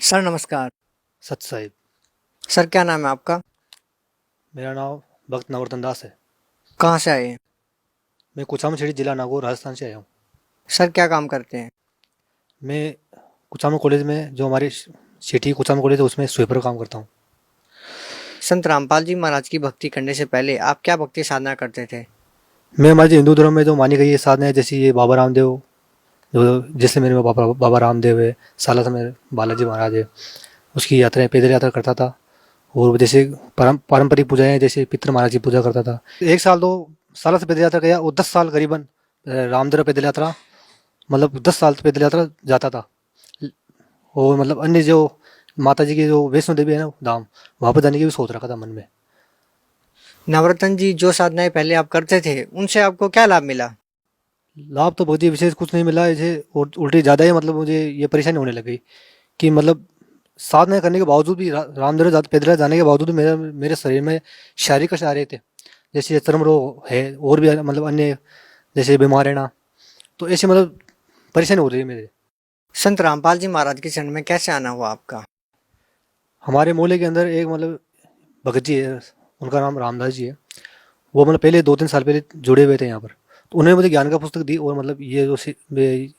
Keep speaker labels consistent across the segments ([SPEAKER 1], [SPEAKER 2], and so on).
[SPEAKER 1] Sir नमस्कार।
[SPEAKER 2] सत Sahib.
[SPEAKER 1] Sir क्या नाम है आपका?
[SPEAKER 2] मेरा नाम भक्त नवर्तन दास है।
[SPEAKER 1] कहाँ से आए हैं?
[SPEAKER 2] मैं कुचामन जिला नागौर राजस्थान से आया हूँ।
[SPEAKER 1] सर क्या काम करते हैं?
[SPEAKER 2] मैं कुचामन कॉलेज में जो हमारी सिटी कुचामन कॉलेज है उसमें स्वीपर का काम करता हूँ।
[SPEAKER 1] संत रामपाल जी महाराज की भक्ति करने से पहले आप क्या भक्ति साधना करते थे?
[SPEAKER 2] मैं हमारे हिंदू धर्म में जो मानी गई है साधना है, जैसे ये बाबा रामदेव, जो जैसे मेरे बाबा बाबा रामदेव है, साला से मेरे बालाजी महाराज है, उसकी यात्राएं पैदल यात्रा करता था। और जैसे पारंपरिक पूजाएं हैं, जैसे पितृ महाराज की पूजा करता था। एक साल 2 साल से पैदल यात्रा किया और 10 साल करीबन रामदेव पैदल यात्रा, मतलब 10 साल पैदल यात्रा जाता था। और मतलब अन्य जो माता जी की जो वैष्णो देवी है ना धाम, वहाँ पर जाने की भी सोच रखा था मन में।
[SPEAKER 1] नवरत्न जी जो साधनाएं पहले आप करते थे उनसे आपको क्या लाभ मिला?
[SPEAKER 2] लाभ तो बहुत ही विशेष कुछ नहीं मिला इसे, और उल्टी ज़्यादा ही मतलब मुझे ये परेशानी होने लग गई कि मतलब साधना करने के बावजूद भी रामदेव पैदल जाने के बावजूद भी मेरे मेरे शरीर में शारीरिक कष्ट आ रहे थे। जैसे चर्म रोग है और भी मतलब अन्य जैसे बीमार है ना, तो ऐसे मतलब परेशानी हो रही है मेरे।
[SPEAKER 1] संत रामपाल जी महाराज के शरण में कैसे आना हुआ आपका?
[SPEAKER 2] हमारे मोहल्ले के अंदर एक मतलब भगत जी है, उनका नाम रामदास जी है। वो मतलब पहले 2-3 साल पहले जुड़े हुए थे यहाँ पर। तो उन्होंने मुझे ज्ञान का पुस्तक दी और मतलब ये जो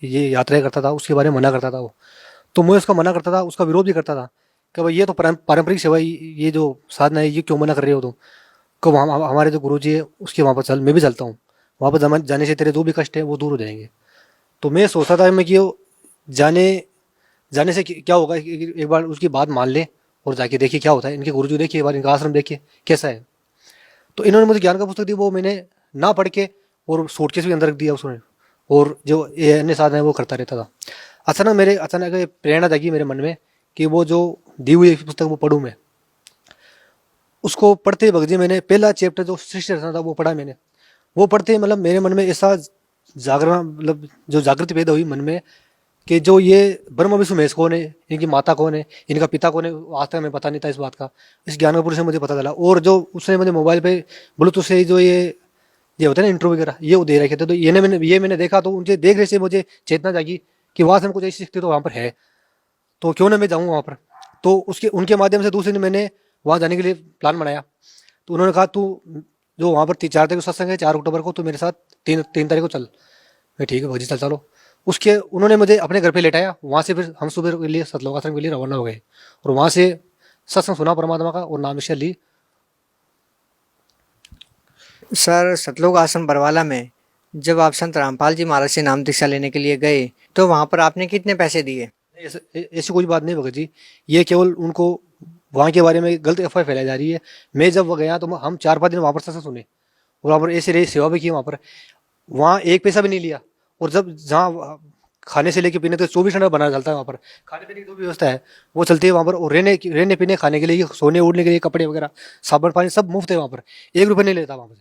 [SPEAKER 2] ये यात्राएं करता था उसके बारे में मना करता था वो। तो मैं उसका मना करता था, उसका विरोध भी करता था कि भाई ये तो पारंपरिक सेवा है, ये जो साधना है ये क्यों मना कर रहे हो तुम। कब हमारे जो गुरु जी है उसके वहाँ पर चल, मैं भी चलता हूँ। वहाँ पर जाने से तेरे जो भी कष्ट है वो दूर हो जाएंगे। तो मैं सोचता था मैं कि जाने जाने से क्या होगा, एक बार उसकी बात मान ले और जाके देखिए क्या होता है। इनके गुरुजी देखिए, एक बार इनका आश्रम देखिए कैसा है। तो इन्होंने मुझे ज्ञान का पुस्तक दी, वो मैंने ना पढ़ के और सूटकेस भी अंदर रख दिया उसने। और जो ये अन्य साधना है वो करता रहता था। अचानक ये प्रेरणा जागी मेरे मन में कि वो जो दी हुई पुस्तक वो पढ़ूँ मैं। उसको पढ़ते ही भगत जी मैंने पहला चैप्टर जो सृष्टि रचना था वो पढ़ा मैंने। वो पढ़ते ही मतलब मेरे मन में ऐसा जागरण, मतलब जो जागृति पैदा हुई मन में कि जो ये ब्रह्मा विष्णु महेश कौन है, इनकी माता कौन है, इनका पिता कौन है, आज तक हमें पता नहीं था इस बात का। इस ज्ञान का पुरुष से मुझे पता चला। और जो उसने मुझे मोबाइल पे ब्लूटूथ से जो ये होता है ना इंट्रो वगैरह, ये वो दे रखे थे। तो ये मैंने देखा, तो उनके देखने से मुझे चेतना जागी कि वहाँ से हमको ऐसी शक्ति तो वहाँ पर है, तो क्यों ना मैं जाऊँ वहाँ पर। तो उसके उनके माध्यम से दूसरे दिन मैंने वहाँ जाने के लिए प्लान बनाया। तो उन्होंने कहा तू जो वहाँ पर 4 तारीख को सत्संग है, 4 अक्टूबर को, तो मेरे साथ 3 तारीख को चल। मैं ठीक है भजी चल चलो। उसके उन्होंने मुझे अपने घर पे लेटाया। वहाँ से फिर हम सुबह के लिए सतलोक आश्रम के लिए रवाना हो गए और वहाँ से सत्संग सुना परमात्मा का और नाम निश्चय ली।
[SPEAKER 1] सर सतलोक आश्रम बरवाला में जब आप संत रामपाल जी महाराज से नाम दीक्षा लेने के लिए गए तो वहां पर आपने कितने पैसे दिए?
[SPEAKER 2] ऐसी कोई बात नहीं भगत जी, ये केवल उनको वहाँ के बारे में गलत अफवाह फैलाई जा रही है। मैं जब गया तो हम 4-5 दिन वहाँ पर सत्संग सुने और वहाँ पर ऐसे रही सेवा भी की वहाँ पर। वहाँ एक पैसा भी नहीं लिया। और जब जहाँ खाने से लेके पीने तक 24 घंटा बना चलता है वहाँ पर। खाने पीने की जो भी व्यवस्था है वो चलती है वहाँ पर। और रहने पीने खाने के लिए, सोने ओढ़ने के लिए, कपड़े वगैरह, साबुन पानी सब मुफ्त है वहाँ पर। 1 रुपये नहीं लेता वहाँ पर।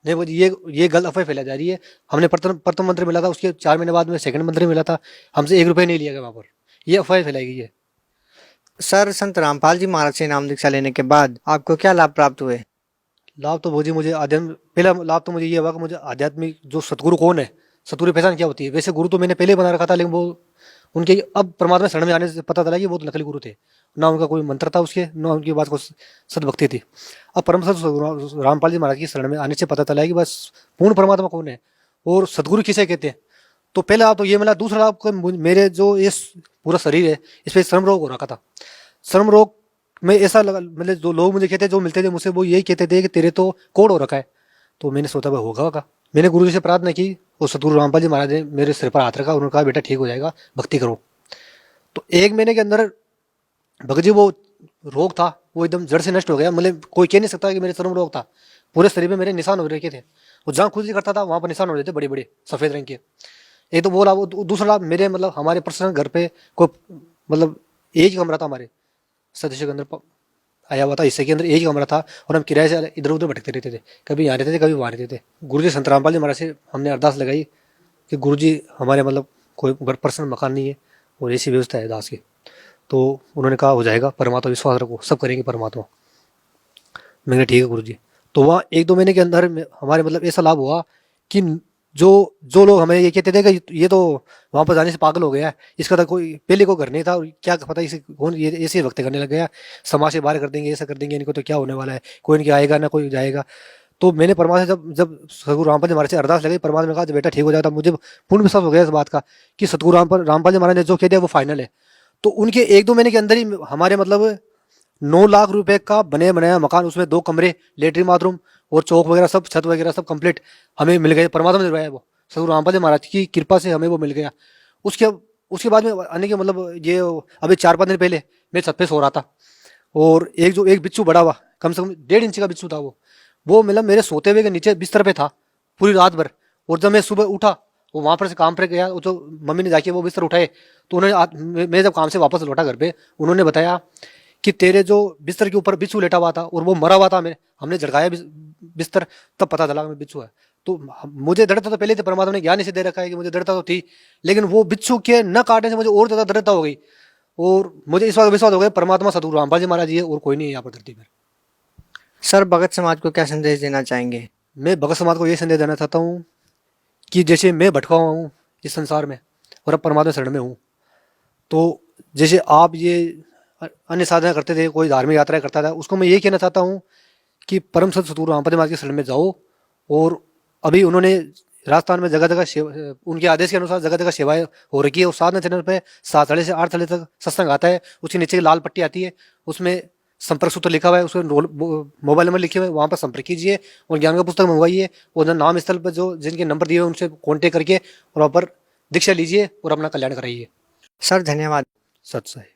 [SPEAKER 2] नहीं वो ये गलत अफवाह फैलाई जा रही है। हमने प्रथम मंत्र मिला था, उसके 4 महीने बाद में सेकंड मंत्र मिला था। हमसे 1 रुपये नहीं लिया गया वहाँ पर। ये अफवाह फैलाई गई है।
[SPEAKER 1] सर संत रामपाल जी महाराज से नाम दीक्षा लेने के बाद आपको क्या लाभ प्राप्त हुए?
[SPEAKER 2] लाभ तो भोजी मुझे आध्यात्म, पहला लाभ तो मुझे ये हुआ कि मुझे आध्यात्मिक जो सतगुरु कौन है, सतगुरु की पहचान क्या होती है। वैसे गुरु तो मैंने पहले ही बना रखा था, लेकिन वो उनके अब परमात्मा शरण में आने से पता चला कि वो तो नकली गुरु थे। ना उनका कोई मंत्र था उसके, ना उनकी बात को सदभक्ति थी। अब परम सत रामपाल जी महाराज की शरण में आने से पता चला कि बस पूर्ण परमात्मा कौन है और सदगुरु किसे कहते हैं। तो पहला लाभ तो ये मिला। दूसरा लाभ को मेरे जो ये पूरा शरीर है इस पर श्रम रोग हो रखा था। श्रम रोग में ऐसा लगा, मतलब जो लोग मुझे कहते, जो मिलते थे मुझसे, वो यही कहते थे कि तेरे तो कोड़ हो रखा है। तो मैंने सोचा भाई होगा। मैंने गुरु जी से प्रार्थना की और सतगुरु रामपाल जी महाराज ने मेरे सिर पर हाथ रखा। उन्होंने कहा बेटा ठीक हो जाएगा, भक्ति करो। तो 1 महीने के अंदर भगत जी वो रोग था वो एकदम जड़ से नष्ट हो गया। मतलब कोई कह नहीं सकता कि मेरे चर्म रोग था। पूरे शरीर में मेरे निशान हो रखे थे। वो जहाँ खुजली करता था वहां पर निशान हो रहे थे बड़े बड़े सफेद रंग के। एक तो वो लाभ। दूसरा लाभ मेरे मतलब हमारे पर्सनल घर पे कोई मतलब एक ही कमरा था हमारे सदस्य के अंदर आया हुआ था। इससे के अंदर एक ही कमरा था और हम किराए से इधर उधर भटकते रहते थे। कभी यहाँ रहते थे, कभी वहाँ रहते थे। गुरु जी संत रामपाल जी महाराज से हमने अरदास लगाई कि गुरु जी हमारे मतलब कोई घर पर्सनल मकान नहीं है और ऐसी व्यवस्था है दास की। तो उन्होंने कहा हो जाएगा, परमात्मा विश्वास रखो, सब करेंगे परमात्मा। मैंने ठीक है गुरु जी। तो वहाँ 1-2 महीने के अंदर हमारे मतलब ऐसा लाभ हुआ कि जो जो लोग हमें ये कहते थे कि ये तो वहाँ पर जाने से पागल हो गया है, इसका तो कोई पहले को घर नहीं था, और क्या पता इसे कौन ये ऐसे वक्त करने लग गया, समाज से बाहर कर देंगे, ऐसा कर देंगे, इनको तो क्या होने वाला है, कोई इनके आएगा ना कोई जाएगा। तो मैंने परमात्मा से जब जब सतगुरु रामपाल जी महाराज से अरदास लगाई, परमात्मा ने कहा जब बेटा ठीक हो जाता, मुझे पूर्ण विश्वास हो गया इस बात का कि सतगुरु रामपाल जी महाराज ने जो कह दिया वो फाइनल है। तो उनके 1-2 महीने के अंदर ही हमारे मतलब 9 लाख रुपए का बने बनाया मकान, उसमें 2 कमरे, लेटरिन बाथरूम और चौक वगैरह सब, छत वगैरह सब कंप्लीट हमें मिल गए। परमात्मा ने दिलवाया वो, सतगुरु रामपाल जी महाराज की कृपा से हमें वो मिल गया। उसके उसके बाद में आने के मतलब ये अभी 4-5 दिन पहले मैं छत पे सो रहा था, और एक बिच्छू बड़ा हुआ, कम से कम 1.5 इंच का बिच्छू था वो मतलब मेरे सोते हुए के नीचे बिस्तर पे था पूरी रात भर। और जब मैं सुबह उठा, वो वहां पर से काम पर गया, वो जो मम्मी ने जाके वो बिस्तर उठाए, तो मैं जब काम से वापस लौटा घर पे, उन्होंने बताया कि तेरे जो बिस्तर के ऊपर बिच्छू लेटा हुआ था और वो मरा हुआ था, हमने झड़काया बिस्तर, तब पता चला कि बिच्छू है। तो मुझे दृढ़ता तो पहले से परमात्मा ने ज्ञान इसे दे रखा है कि मुझे दृढ़ता तो थी, लेकिन वो बिच्छू के न काटने से मुझे और ज्यादा दृढ़ता हो गई, और मुझे इस बात विश्वास हो गया परमात्मा सतगुरु रामपाल जी महाराज जी है, और कोई नहीं है यहाँ पर धरती पर।
[SPEAKER 1] सर भगत समाज को क्या संदेश देना चाहेंगे?
[SPEAKER 2] मैं भगत समाज को ये संदेश देना चाहता हूँ कि जैसे मैं भटका हुआ हूँ इस संसार में और अब परमात्मा शरण में हूँ, तो जैसे आप ये अन्य साधना करते थे, कोई धार्मिक यात्रा करता था, उसको मैं ये कहना चाहता हूँ कि परम सत सतगुरु रामपाल जी महाराज के शरण में जाओ। और अभी उन्होंने राजस्थान में जगह जगह सेवा, उनके आदेश के अनुसार जगह जगह सेवाएं हो रखी है, और साधना चैनल पे 7 से 8 तक सत्संग आता है, उसके नीचे की लाल पट्टी आती है, उसमें संपर्क सूत्र लिखा हुआ है, उसमें मोबाइल नंबर लिखे हुए हैं, वहाँ पर संपर्क कीजिए और ज्ञान का पुस्तक मंगवाइए, और नाम स्थल पर जो जिनके नंबर दिए हुए उनसे कॉन्टेक्ट करके और वहाँ पर दीक्षा लीजिए और अपना कल्याण कराइए।
[SPEAKER 1] सर धन्यवाद।
[SPEAKER 2] सच है।